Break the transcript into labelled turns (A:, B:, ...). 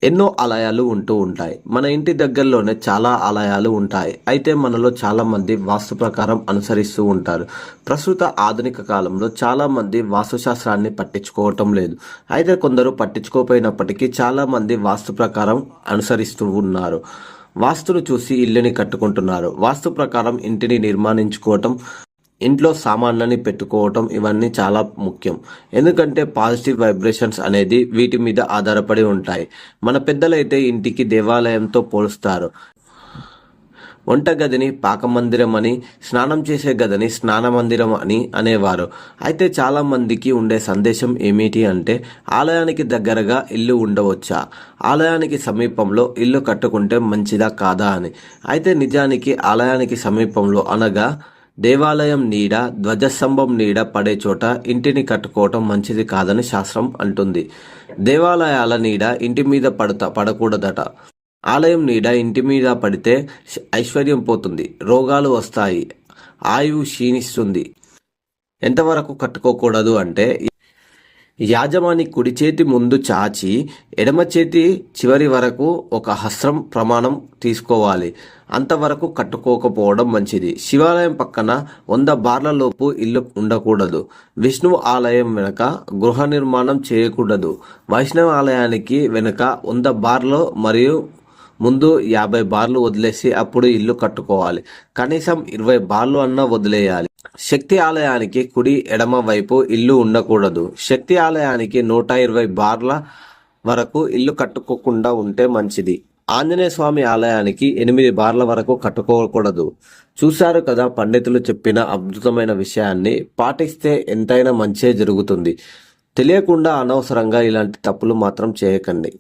A: ఎన్నో ఆలయాలు ఉంటూ ఉంటాయి. మన ఇంటి దగ్గరలోనే చాలా ఆలయాలు ఉంటాయి. అయితే మనలో చాలా మంది వాస్తు ప్రకారం అనుసరిస్తూ ఉంటారు. ప్రస్తుత ఆధునిక కాలంలో చాలా మంది వాస్తుశాస్త్రాన్ని పట్టించుకోవటం లేదు. అయితే కొందరు పట్టించుకోకపోయినప్పటికీ చాలా మంది వాస్తు ప్రకారం అనుసరిస్తూ ఉన్నారు. వాస్తును చూసి ఇల్లుని కట్టుకుంటున్నారు. వాస్తు ప్రకారం ఇంటిని నిర్మాణించుకోవటం, ఇంట్లో సామాన్లని పెట్టుకోవటం ఇవన్నీ చాలా ముఖ్యం. ఎందుకంటే పాజిటివ్ వైబ్రేషన్స్ అనేది వీటి మీద ఆధారపడి ఉంటాయి. మన పెద్దలైతే ఇంటికి దేవాలయంతో పోలుస్తారు. వంటగదిని పాకమందిరం అని, స్నానం చేసే గదిని స్నానమందిరం అని అనేవారు. అయితే చాలా మందికి ఉండే సందేశం ఏమిటి అంటే, ఆలయానికి దగ్గరగా ఇల్లు ఉండవచ్చా, ఆలయానికి సమీపంలో ఇల్లు కట్టుకుంటే మంచిదా కాదా అని. అయితే నిజానికి ఆలయానికి సమీపంలో అనగా దేవాలయం నీడ, ధ్వజస్తంభం నీడ పడే చోట ఇంటిని కట్టుకోవటం మంచిది కాదని శాస్త్రం అంటుంది. దేవాలయాల నీడ ఇంటి మీద పడకూడదట. ఆలయం నీడ ఇంటి మీద పడితే ఐశ్వర్యం పోతుంది, రోగాలు వస్తాయి, ఆయువు క్షీణిస్తుంది. ఎంతవరకు కట్టుకోకూడదు అంటే, యాజమాని కుడి చేతి ముందు చాచి ఎడమ చేతి చివరి వరకు ఒక హస్రం ప్రమాణం తీసుకోవాలి. అంతవరకు కట్టుకోకపోవడం మంచిది. శివాలయం పక్కన 100 బార్ల లోపు ఇల్లు ఉండకూడదు. విష్ణువు ఆలయం వెనుక గృహ నిర్మాణం చేయకూడదు. వైష్ణవ ఆలయానికి వెనుక 100 బార్లు మరియు ముందు 50 బార్లు వదిలేసి అప్పుడు ఇల్లు కట్టుకోవాలి. కనీసం 20 బార్లు అన్నా వదిలేయాలి. శక్తి ఆలయానికి కుడి ఎడమ వైపు ఇల్లు ఉండకూడదు. శక్తి ఆలయానికి 120 బార్ల వరకు ఇల్లు కట్టుకోకుండా ఉంటే మంచిది. ఆంజనేయ స్వామి ఆలయానికి 8 బార్ల వరకు కట్టుకోకూడదు. చూశారు కదా పండితులు చెప్పిన అద్భుతమైన విషయాన్ని. పాటిస్తే ఎంతైనా మంచే జరుగుతుంది. తెలియకుండా అనవసరంగా ఇలాంటి తప్పులు మాత్రం చేయకండి.